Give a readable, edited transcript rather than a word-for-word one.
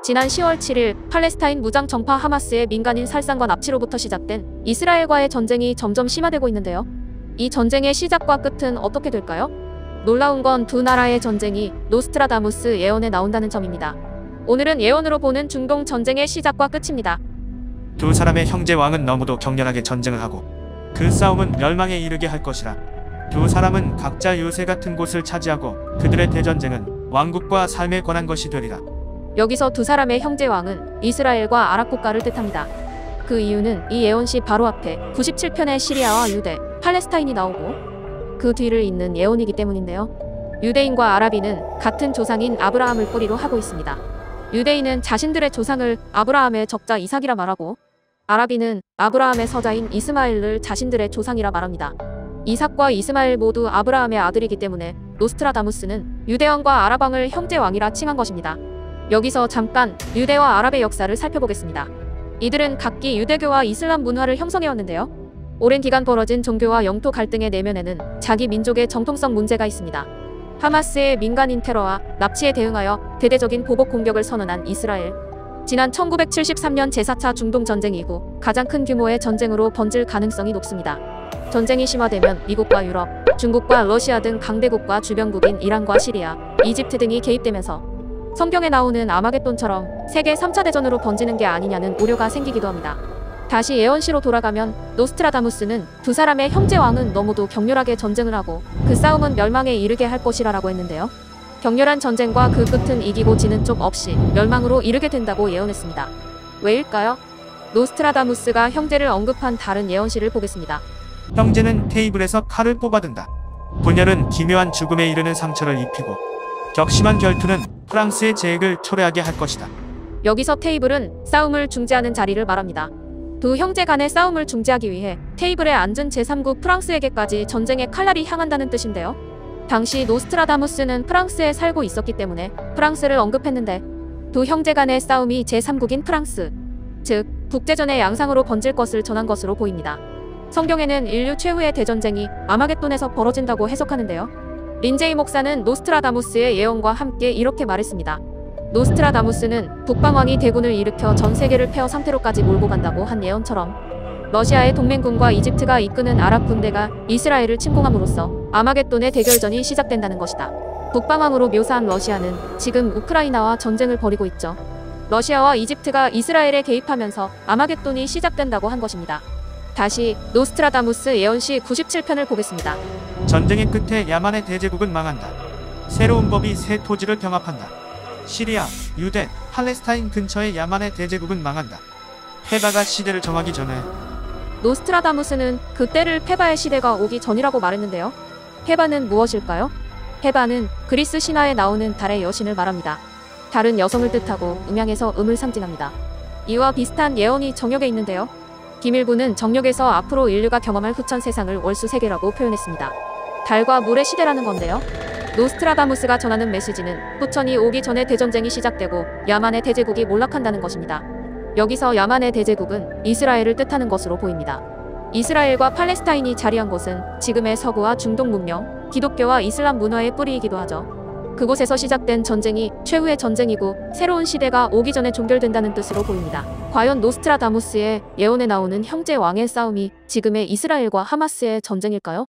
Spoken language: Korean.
지난 10월 7일 팔레스타인 무장 정파 하마스의 민간인 살상과 납치로부터 시작된 이스라엘과의 전쟁이 점점 심화되고 있는데요. 이 전쟁의 시작과 끝은 어떻게 될까요? 놀라운 건 두 나라의 전쟁이 노스트라다무스 예언에 나온다는 점입니다. 오늘은 예언으로 보는 중동 전쟁의 시작과 끝입니다. 두 사람의 형제 왕은 너무도 격렬하게 전쟁을 하고 그 싸움은 멸망에 이르게 할 것이라. 두 사람은 각자 요새 같은 곳을 차지하고 그들의 대전쟁은 왕국과 삶에 관한 것이 되리라. 여기서 두 사람의 형제 왕은 이스라엘과 아랍 국가를 뜻합니다. 그 이유는 이 예언시 바로 앞에 97편의 시리아와 유대, 팔레스타인이 나오고 그 뒤를 잇는 예언이기 때문인데요. 유대인과 아랍인은 같은 조상인 아브라함을 뿌리로 하고 있습니다. 유대인은 자신들의 조상을 아브라함의 적자 이삭이라 말하고, 아랍인은 아브라함의 서자인 이스마엘을 자신들의 조상이라 말합니다. 이삭과 이스마엘 모두 아브라함의 아들이기 때문에 노스트라다무스는 유대왕과 아랍왕을 형제왕이라 칭한 것입니다. 여기서 잠깐 유대와 아랍의 역사를 살펴보겠습니다. 이들은 각기 유대교와 이슬람 문화를 형성해왔는데요. 오랜 기간 벌어진 종교와 영토 갈등의 내면에는 자기 민족의 정통성 문제가 있습니다. 하마스의 민간인 테러와 납치에 대응하여 대대적인 보복 공격을 선언한 이스라엘. 지난 1973년 제4차 중동 전쟁 이후 가장 큰 규모의 전쟁으로 번질 가능성이 높습니다. 전쟁이 심화되면 미국과 유럽, 중국과 러시아 등 강대국과 주변국인 이란과 시리아, 이집트 등이 개입되면서 성경에 나오는 아마겟돈처럼 세계 3차 대전으로 번지는 게 아니냐는 우려가 생기기도 합니다. 다시 예언시로 돌아가면 노스트라다무스는 두 사람의 형제 왕은 너무도 격렬하게 전쟁을 하고 그 싸움은 멸망에 이르게 할 것이라고 했는데요. 격렬한 전쟁과 그 끝은 이기고 지는 쪽 없이 멸망으로 이르게 된다고 예언했습니다. 왜일까요? 노스트라다무스가 형제를 언급한 다른 예언시를 보겠습니다. 형제는 테이블에서 칼을 뽑아든다. 분열은 기묘한 죽음에 이르는 상처를 입히고 격심한 결투는 프랑스의 재해를 초래하게 할 것이다. 여기서 테이블은 싸움을 중재하는 자리를 말합니다. 두 형제 간의 싸움을 중재하기 위해 테이블에 앉은 제3국 프랑스에게까지 전쟁의 칼날이 향한다는 뜻인데요. 당시 노스트라다무스는 프랑스에 살고 있었기 때문에 프랑스를 언급했는데 두 형제 간의 싸움이 제3국인 프랑스, 즉 국제전의 양상으로 번질 것을 전한 것으로 보입니다. 성경에는 인류 최후의 대전쟁이 아마겟돈에서 벌어진다고 해석하는데요. 린제이 목사는 노스트라다무스의 예언과 함께 이렇게 말했습니다. 노스트라다무스는 북방왕이 대군을 일으켜 전 세계를 폐허 상태로까지 몰고 간다고 한 예언처럼 러시아의 동맹군과 이집트가 이끄는 아랍 군대가 이스라엘을 침공함으로써 아마겟돈의 대결전이 시작된다는 것이다. 북방왕으로 묘사한 러시아는 지금 우크라이나와 전쟁을 벌이고 있죠. 러시아와 이집트가 이스라엘에 개입하면서 아마겟돈이 시작된다고 한 것입니다. 다시 노스트라다무스 예언시 97편을 보겠습니다. 전쟁의 끝에 야만의 대제국은 망한다. 새로운 법이 새 토지를 병합한다. 시리아, 유대, 팔레스타인 근처의 야만의 대제국은 망한다. 페바가 시대를 정하기 전에. 노스트라다무스는 그때를 페바의 시대가 오기 전이라고 말했는데요. 페바는 무엇일까요? 페바는 그리스 신화에 나오는 달의 여신을 말합니다. 달은 여성을 뜻하고 음양에서 음을 상징합니다. 이와 비슷한 예언이 정역에 있는데요. 김일부는 정역에서 앞으로 인류가 경험할 후천 세상을 월수 세계라고 표현했습니다. 달과 물의 시대라는 건데요. 노스트라다무스가 전하는 메시지는 후천이 오기 전에 대전쟁이 시작되고 야만의 대제국이 몰락한다는 것입니다. 여기서 야만의 대제국은 이스라엘을 뜻하는 것으로 보입니다. 이스라엘과 팔레스타인이 자리한 곳은 지금의 서구와 중동 문명, 기독교와 이슬람 문화의 뿌리이기도 하죠. 그곳에서 시작된 전쟁이 최후의 전쟁이고 새로운 시대가 오기 전에 종결된다는 뜻으로 보입니다. 과연 노스트라다무스의 예언에 나오는 형제 왕의 싸움이 지금의 이스라엘과 하마스의 전쟁일까요?